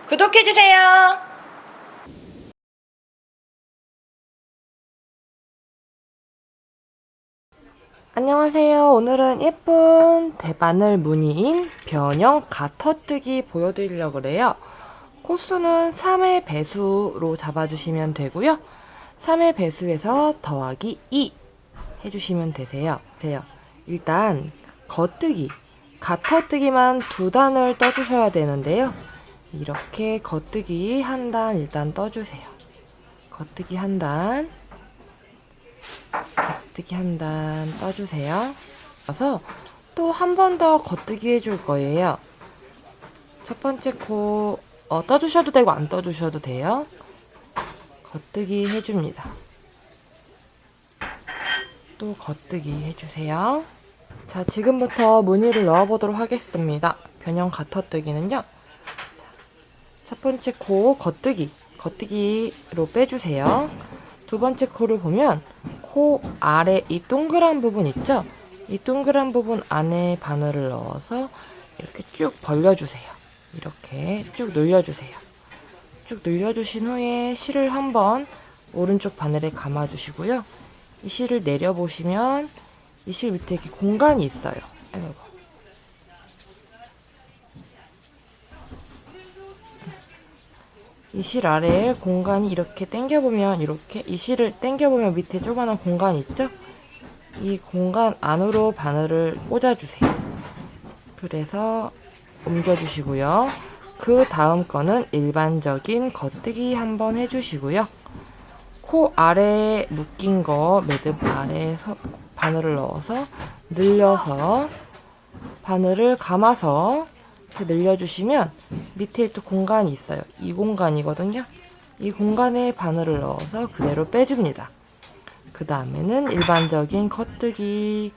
구독해주세요. 안녕하세요. 오늘은 예쁜 대바늘 무늬인 변형 가터뜨기 보여드리려고 그래요. 코수는 3의 배수로 잡아주시면 되고요. 3의 배수에서 더하기 2 해주시면 되세요. 일단 가터뜨기만 2단을 떠주셔야 되는데요. 이렇게 겉뜨기 한 단 일단 떠주세요. 겉뜨기 한 단, 겉뜨기 한 단 떠주세요. 그래서 또 한 번 더 겉뜨기 해줄 거예요. 첫 번째 코 떠주셔도 되고 안 떠주셔도 돼요. 겉뜨기 해줍니다. 또 겉뜨기 해주세요. 자, 지금부터 무늬를 넣어보도록 하겠습니다. 변형 가터뜨기는요. 첫 번째 코 겉뜨기로 빼주세요. 두 번째 코를 보면 코 아래 이 동그란 부분 있죠? 이 동그란 부분 안에 바늘을 넣어서 이렇게 쭉 벌려주세요. 이렇게 쭉 늘려주세요. 쭉 늘려주신 후에 실을 한번 오른쪽 바늘에 감아주시고요. 이 실을 내려보시면 이 실 밑에 이렇게 공간이 있어요. 아이고. 이 실 아래에 공간이 이렇게 당겨보면 이렇게 이 실을 당겨보면 밑에 조그마한 공간이 있죠? 이 공간 안으로 바늘을 꽂아주세요. 그래서 옮겨주시고요. 그 다음 거는 일반적인 겉뜨기 한번 해주시고요. 코 아래에 묶인 거 매듭 아래에 바늘을 넣어서 늘려서 바늘을 감아서 이렇게 늘려주시면 밑에 또 공간이 있어요. 이 공간이거든요. 이 공간에 바늘을 넣어서 그대로 빼줍니다. 그 다음에는 일반적인 겉뜨기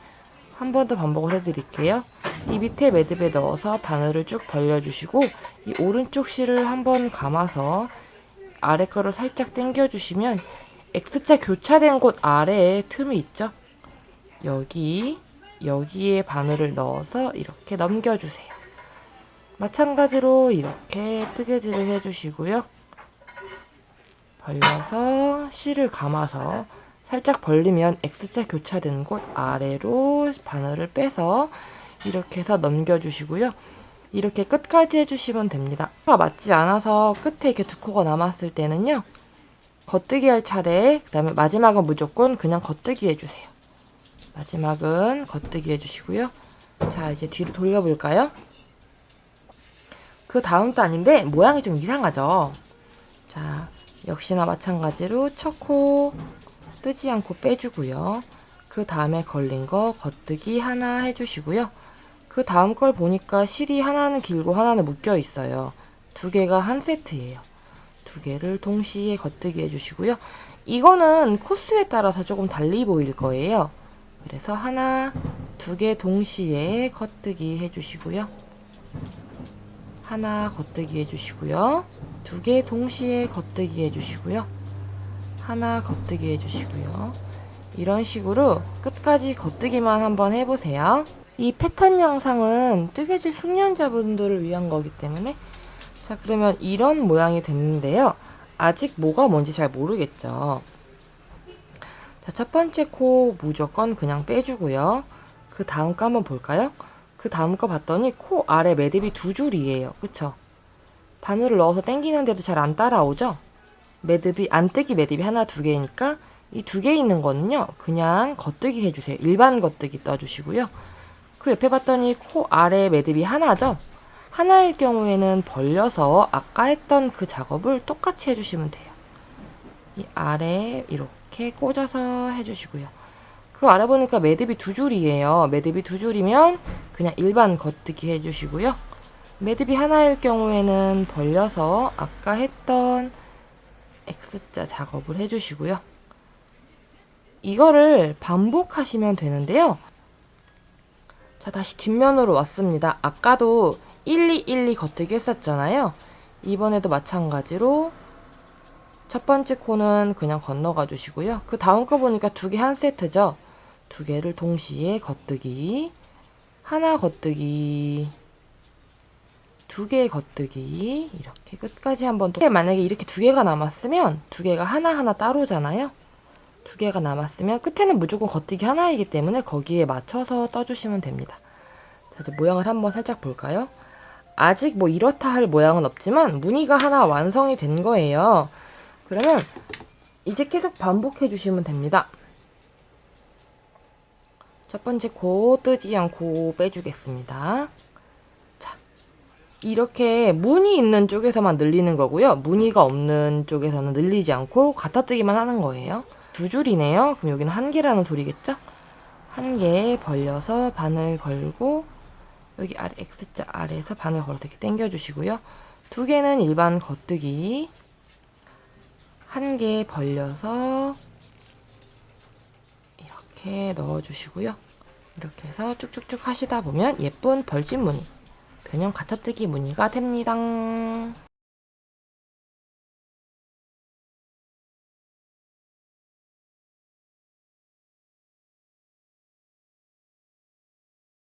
한 번 더 반복을 해드릴게요. 이 밑에 매듭에 넣어서 바늘을 쭉 벌려주시고 이 오른쪽 실을 한번 감아서 아래 거를 살짝 당겨주시면 X자 교차된 곳 아래에 틈이 있죠? 여기에 바늘을 넣어서 이렇게 넘겨주세요. 마찬가지로 이렇게 뜨개질을 해주시고요. 벌려서 실을 감아서 살짝 벌리면 X자 교차된 곳 아래로 바늘을 빼서 이렇게 해서 넘겨주시고요. 이렇게 끝까지 해주시면 됩니다. 코가 맞지 않아서 끝에 이렇게 두 코가 남았을 때는요. 겉뜨기 할 차례에 그 다음에 마지막은 무조건 그냥 겉뜨기 해주세요. 마지막은 겉뜨기 해주시고요. 자, 이제 뒤로 돌려볼까요? 그 다음 단인데 모양이 좀 이상하죠? 자, 역시나 마찬가지로 첫 코 뜨지 않고 빼주고요. 그 다음에 걸린 거 겉뜨기 하나 해주시고요. 그 다음 걸 보니까 실이 하나는 길고 하나는 묶여 있어요. 두 개가 한 세트예요. 두 개를 동시에 겉뜨기 해주시고요. 이거는 코수에 따라서 조금 달리 보일 거예요. 그래서 하나, 두 개 동시에 겉뜨기 해주시고요. 하나 겉뜨기 해주시고요. 두 개 동시에 겉뜨기 해주시고요. 하나 겉뜨기 해주시고요. 이런 식으로 끝까지 겉뜨기만 한번 해보세요. 이 패턴 영상은 뜨개질 숙련자분들을 위한 거기 때문에 자, 그러면 이런 모양이 됐는데요. 아직 뭐가 뭔지 잘 모르겠죠. 자, 첫 번째 코 무조건 그냥 빼주고요. 그 다음 거 한번 볼까요? 그 다음 거 봤더니 코 아래 매듭이 두 줄이에요. 그쵸? 바늘을 넣어서 당기는데도 잘 안 따라오죠? 매듭이, 안뜨기 매듭이 하나, 두 개니까 이 두 개 있는 거는요. 그냥 겉뜨기 해주세요. 일반 겉뜨기 떠주시고요. 그 옆에 봤더니 코 아래 매듭이 하나죠? 하나일 경우에는 벌려서 아까 했던 그 작업을 똑같이 해주시면 돼요. 이 아래 이렇게 꽂아서 해주시고요. 그 아래 보니까 매듭이 두 줄이에요. 매듭이 두 줄이면 그냥 일반 겉뜨기 해주시고요. 매듭이 하나일 경우에는 벌려서 아까 했던 X자 작업을 해주시고요. 이거를 반복하시면 되는데요. 자, 다시 뒷면으로 왔습니다. 아까도 1212 겉뜨기 했었잖아요. 이번에도 마찬가지로 첫 번째 코는 그냥 건너가 주시고요. 그 다음 거 보니까 두 개 한 세트죠. 두 개를 동시에 겉뜨기, 하나 겉뜨기, 두 개의 겉뜨기 이렇게 끝까지 한번 또 만약에 이렇게 두 개가 남았으면 두 개가 하나하나 따로잖아요. 두 개가 남았으면 끝에는 무조건 겉뜨기 하나이기 때문에 거기에 맞춰서 떠주시면 됩니다. 자, 이제 모양을 한번 살짝 볼까요? 아직 뭐 이렇다 할 모양은 없지만 무늬가 하나 완성이 된 거예요. 그러면 이제 계속 반복해 주시면 됩니다. 첫 번째 코 뜨지 않고 빼주겠습니다. 자, 이렇게 무늬 있는 쪽에서만 늘리는 거고요. 무늬가 없는 쪽에서는 늘리지 않고 갖다뜨기만 하는 거예요. 두 줄이네요. 그럼 여기는 한 개라는 소리겠죠? 한 개 벌려서 바늘 걸고 여기 아래 X자 아래에서 바늘 걸어서 이렇게 당겨주시고요. 두 개는 일반 겉뜨기 한 개 벌려서 이렇게 넣어주시고요. 이렇게 해서 쭉쭉쭉 하시다 보면 예쁜 벌집 무늬, 변형 갖다뜨기 무늬가 됩니다.